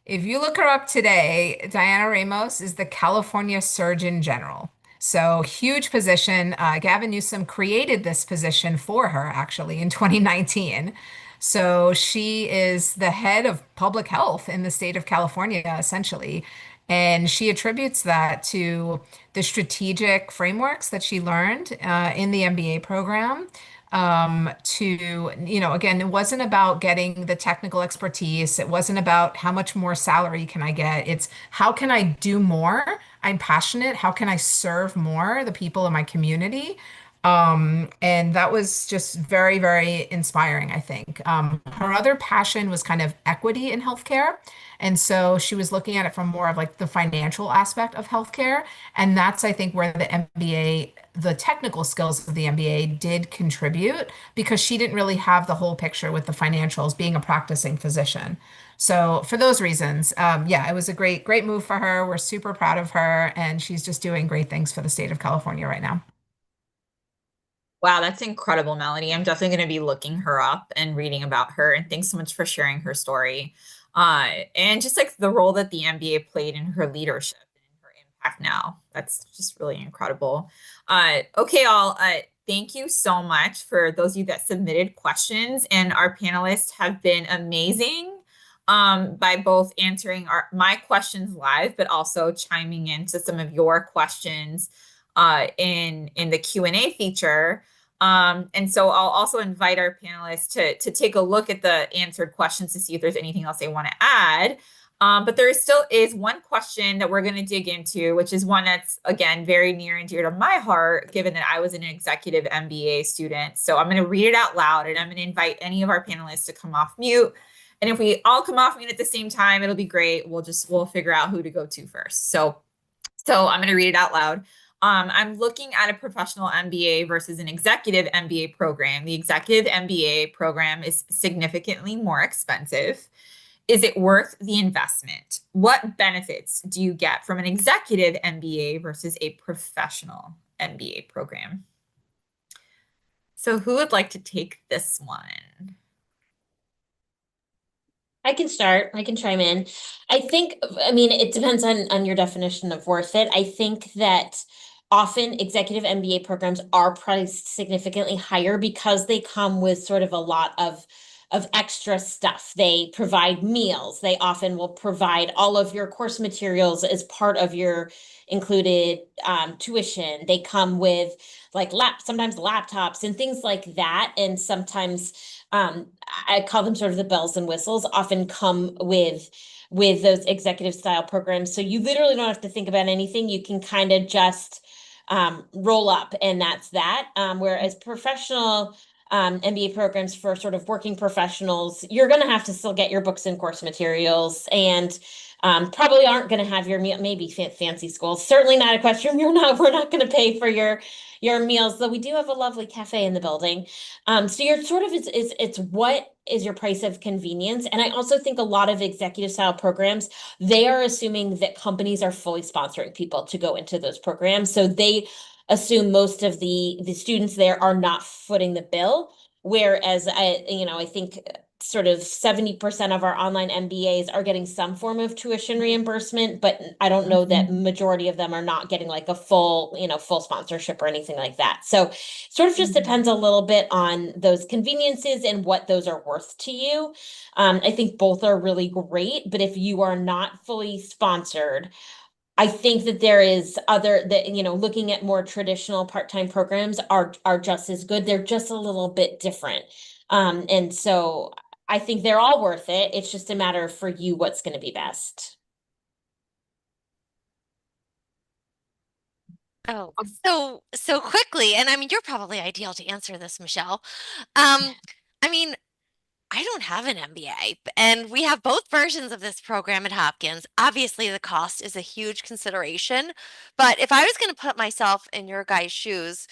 If you look her up today, Diana Ramos is the California Surgeon General. So huge position. Gavin Newsom created this position for her actually in 2019. So she is the head of public health in the state of California, essentially. And she attributes that to the strategic frameworks that she learned in the MBA program. Again, it wasn't about getting the technical expertise. It wasn't about how much more salary can I get. It's how can I do more? I'm passionate. How can I serve more the people in my community? And that was just very, very inspiring, I think. Her other passion was kind of equity in healthcare. And so she was looking at it from more of like the financial aspect of healthcare. And that's, I think, where the MBA, the technical skills of the MBA did contribute because she didn't really have the whole picture with the financials being a practicing physician. So for those reasons, yeah, it was a great, great move for her. We're super proud of her, and she's just doing great things for the state of California right now. Wow, that's incredible, Melanie. I'm definitely going to be looking her up and reading about her. And thanks so much for sharing her story. And just like the role that the MBA played in her leadership and her impact now. That's just really incredible. Okay, all. Thank you so much for those of you that submitted questions. And our panelists have been amazing by both answering my questions live, but also chiming into some of your questions in the Q&A feature. And so I'll also invite our panelists to take a look at the answered questions to see if there's anything else they want to add. But there still is one question that we're going to dig into, which is one that's, again, very near and dear to my heart, given that I was an executive MBA student. So I'm going to read it out loud, and I'm going to invite any of our panelists to come off mute. And if we all come off mute at the same time, it'll be great. We'll figure out who to go to first. So I'm going to read it out loud. I'm looking at a professional MBA versus an executive MBA program. The executive MBA program is significantly more expensive. Is it worth the investment? What benefits do you get from an executive MBA versus a professional MBA program? So who would like to take this one? I can start. I can chime in. I mean, it depends on your definition of worth it. I think that often executive MBA programs are priced significantly higher because they come with sort of a lot of extra stuff. They provide meals. They often will provide all of your course materials as part of your included tuition. They come with like sometimes laptops and things like that. And sometimes I call them sort of the bells and whistles, often come with those executive style programs. So you literally don't have to think about anything. You can kind of just roll up, and that's that. Whereas professional MBA programs for sort of working professionals, you're going to have to still get your books and course materials, and probably aren't going to have your meal, maybe fancy schools. Certainly not a question. We're not going to pay for your meals, though we do have a lovely cafe in the building. So you're sort of it's what is your price of convenience? And I also think a lot of executive style programs, they are assuming that companies are fully sponsoring people to go into those programs. So they assume most of the students there are not footing the bill. Whereas I think sort of 70% of our online MBAs are getting some form of tuition reimbursement, but I don't know that majority of them are not getting like a full sponsorship or anything like that. So sort of just depends a little bit on those conveniences and what those are worth to you. I think both are really great, but if you are not fully sponsored, I think that there is looking at more traditional part-time programs are just as good. They're just a little bit different. And so I think they're all worth it. It's just a matter of for you what's going to be best. Oh, so quickly, and I mean, you're probably ideal to answer this, Michelle. I mean, I don't have an MBA, and we have both versions of this program at Hopkins. Obviously, the cost is a huge consideration, but if I was going to put myself in your guys' shoes,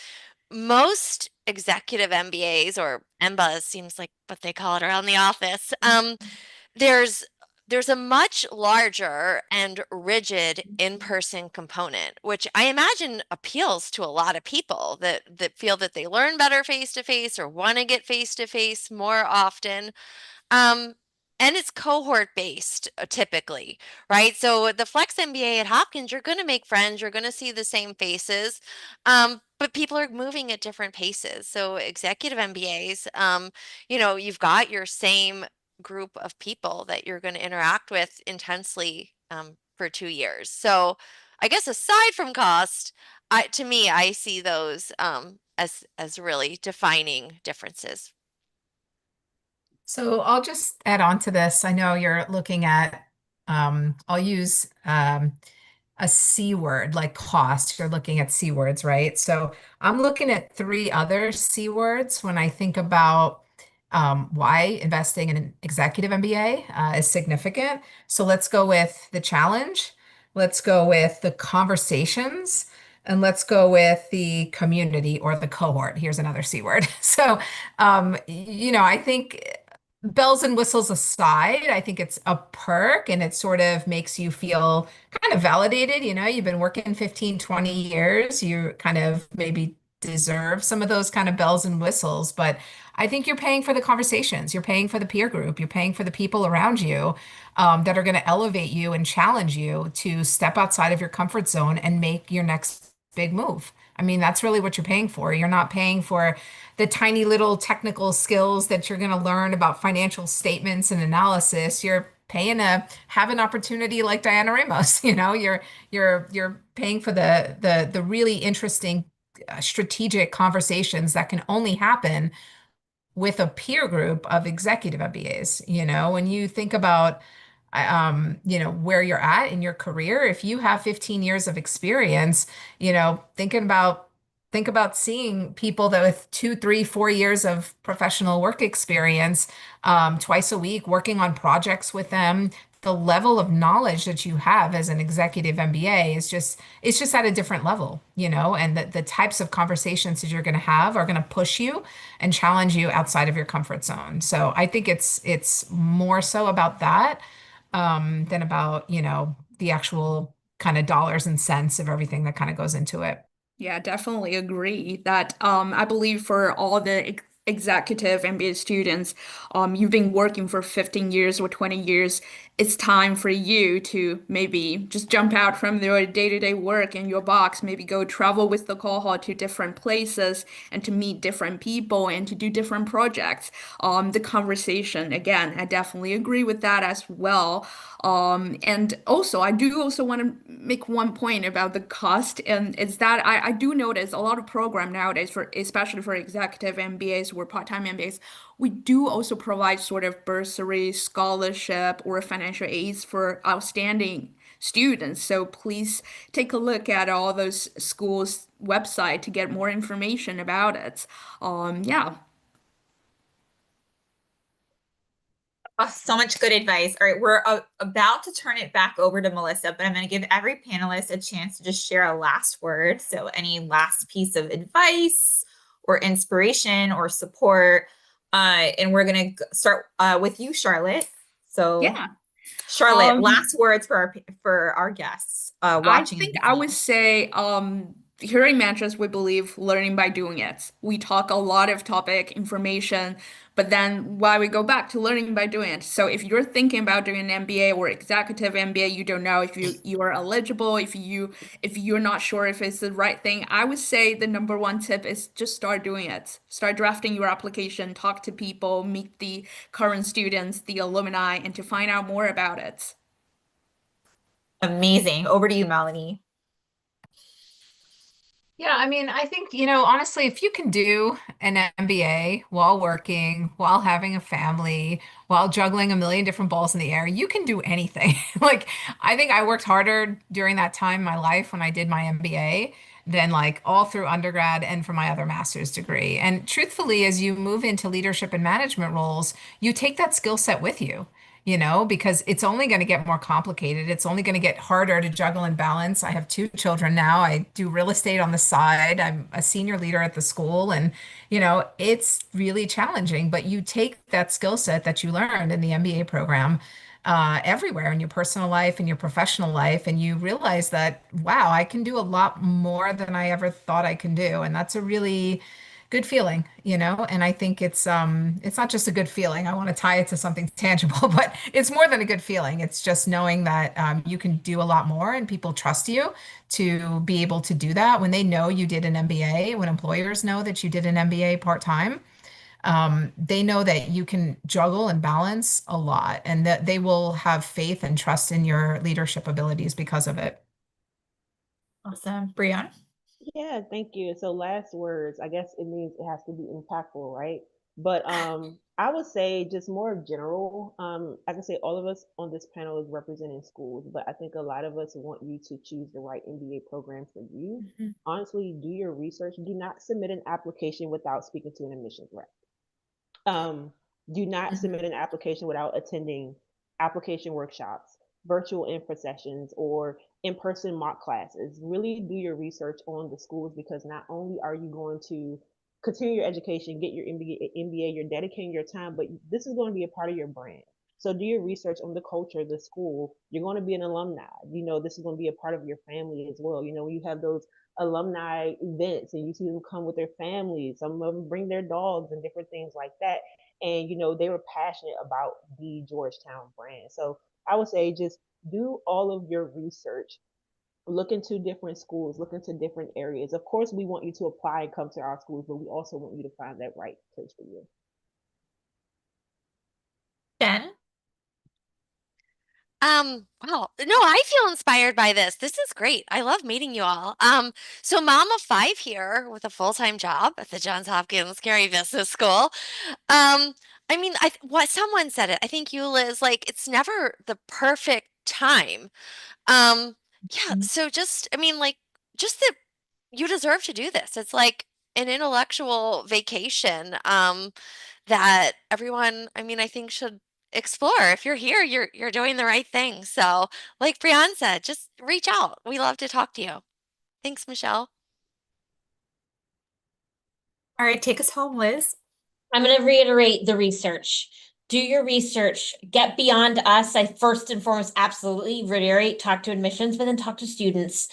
most executive MBAs or MBAs seems like what they call it around the office. There's there's a much larger and rigid in-person component, which I imagine appeals to a lot of people that feel that they learn better face to face or want to get face to face more often. Um, and it's cohort based typically, right? So the Flex MBA at Hopkins, you're going to make friends, you're going to see the same faces, but people are moving at different paces. So executive MBAs, you've got your same group of people that you're going to interact with intensely for 2 years. So I guess aside from cost, to me, I see those as really defining differences. So I'll just add on to this. I know you're looking at, I'll use a C word like cost. You're looking at C words, right? So I'm looking at three other C words when I think about why investing in an executive MBA is significant. So let's go with the challenge. Let's go with the conversations. And let's go with the community or the cohort. Here's another C word. So, I think bells and whistles aside, I think it's a perk and it sort of makes you feel kind of validated. You've been working 15, 20 years. You kind of maybe deserve some of those kind of bells and whistles, but I think you're paying for the conversations. You're paying for the peer group. You're paying for the people around you that are going to elevate you and challenge you to step outside of your comfort zone and make your next big move. I mean, that's really what you're paying for. You're not paying for the tiny little technical skills that you're going to learn about financial statements and analysis. You're paying to have an opportunity like Diana Ramos. You're paying for the really interesting strategic conversations that can only happen with a peer group of executive MBAs. When you think about where you're at in your career, if you have 15 years of experience, think about seeing people that with 2, 3, 4 years of professional work experience twice a week, working on projects with them, the level of knowledge that you have as an executive MBA is just it's just at a different level, and the types of conversations that you're going to have are going to push you and challenge you outside of your comfort zone. So I think it's more so about that than about, the actual kind of dollars and cents of everything that kind of goes into it. Yeah, definitely agree that I believe for all the executive MBA students, you've been working for 15 years or 20 years. It's time for you to maybe just jump out from your day-to-day work in your box, maybe go travel with the cohort to different places and to meet different people and to do different projects. The conversation, again, I definitely agree with that as well. And also, I do also want to make one point about the cost, and it's that I do notice a lot of program nowadays for especially for executive MBAs or part-time MBAs, we do also provide sort of bursary, scholarship, or financial aids for outstanding students. So please take a look at all those schools' website to get more information about it. Yeah. Oh, so much good advice. All right, we're about to turn it back over to Melissa, but I'm going to give every panelist a chance to just share a last word. So, any last piece of advice or inspiration or support. And we're going to start with you, Charlotte. So, Yeah. Charlotte, last words for our guests I watching. think I would say, here in Manchester, we believe learning by doing it. We talk a lot of topic information, but then why we go back to learning by doing it. So if you're thinking about doing an MBA or executive MBA, you don't know if you are eligible, if you're not sure if it's the right thing, I would say the number one tip is just start doing it. Start drafting your application, talk to people, meet the current students, the alumni, and to find out more about it. Amazing. Over to you, Melanie. Yeah, I mean, I think, honestly, if you can do an MBA while working, while having a family, while juggling a million different balls in the air, you can do anything. Like, I think I worked harder during that time in my life when I did my MBA than like all through undergrad and for my other master's degree. And truthfully, as you move into leadership and management roles, you take that skill set with you. Because it's only going to get more complicated. It's only going to get harder to juggle and balance. I have two children now. I do real estate on the side. I'm a senior leader at the school, and, it's really challenging. But you take that skill set that you learned in the MBA program everywhere in your personal life and your professional life, and you realize that, wow, I can do a lot more than I ever thought I can do. And that's a really good feeling, and I think it's not just a good feeling. I want to tie it to something tangible, but it's more than a good feeling. It's just knowing that you can do a lot more and people trust you to be able to do that. When they know you did an MBA, when employers know that you did an MBA part-time, they know that you can juggle and balance a lot and that they will have faith and trust in your leadership abilities because of it. Awesome. Brianna? Yeah, thank you. So last words, I guess it means it has to be impactful, right? But I would say just more general. I can say all of us on this panel is representing schools, but I think a lot of us want you to choose the right MBA program for you. Mhm. Honestly, do your research. Do not submit an application without speaking to an admissions rep. Um, do not submit an application without attending application workshops, virtual info sessions, or in-person mock classes. Really do your research on the schools, because not only are you going to continue your education, get your MBA, you're dedicating your time, but this is going to be a part of your brand. So do your research on the culture of the school. You're going to be an alumni. This is going to be a part of your family as well. When you have those alumni events and you see them come with their families, some of them bring their dogs and different things like that. And they were passionate about the Georgetown brand. So I would say just do all of your research, look into different schools, look into different areas. Of course, we want you to apply and come to our schools, but we also want you to find that right place for you. Jen? Wow. No, I feel inspired by this. This is great. I love meeting you all. So mom of five here with a full-time job at the Johns Hopkins Carey Business School. I mean, what someone said it. I think you, Liz, like it's never the perfect time. Um, yeah, so just, I mean, like, just that you deserve to do this. It's like an intellectual vacation, that everyone, I mean, I think should explore. If you're here, you're doing the right thing. So, like Brianne said, just reach out. We love to talk to you. Thanks, Michelle. All right, take us home, Liz. I'm going to reiterate the research. Do your research, get beyond us. I first and foremost absolutely reiterate, talk to admissions, but then talk to students.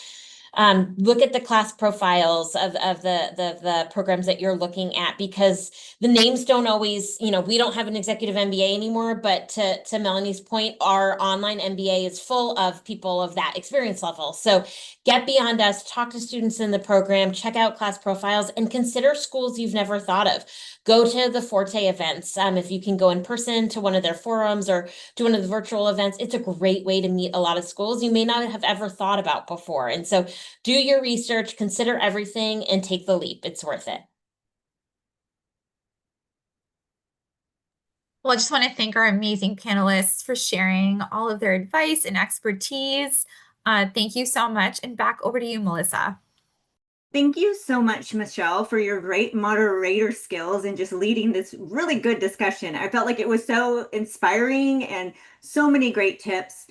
Look at the class profiles of the programs that you're looking at, because the names don't always, we don't have an executive MBA anymore, but to Melanie's point, our online MBA is full of people of that experience level. So get beyond us, talk to students in the program, check out class profiles, and consider schools you've never thought of. Go to the Forte events. If you can go in person to one of their forums or to one of the virtual events, it's a great way to meet a lot of schools you may not have ever thought about before. And so do your research, consider everything, and take the leap. It's worth it. Well, I just want to thank our amazing panelists for sharing all of their advice and expertise. Thank you so much. And back over to you, Melissa. Thank you so much, Michelle, for your great moderator skills and just leading this really good discussion. I felt like it was so inspiring and so many great tips.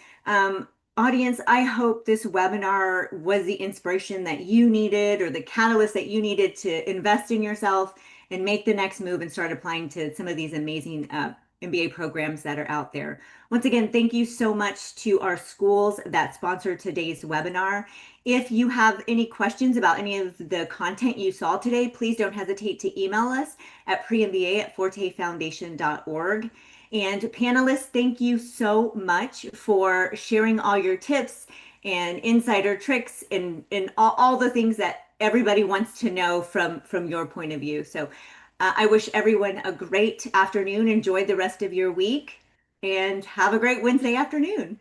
Audience, I hope this webinar was the inspiration that you needed or the catalyst that you needed to invest in yourself and make the next move and start applying to some of these amazing MBA programs that are out there. Once again, thank you so much to our schools that sponsored today's webinar. If you have any questions about any of the content you saw today, please don't hesitate to email us at premba@fortefoundation.org. And panelists, thank you so much for sharing all your tips and insider tricks and all the things that everybody wants to know from your point of view. So I wish everyone a great afternoon. Enjoy the rest of your week and have a great Wednesday afternoon.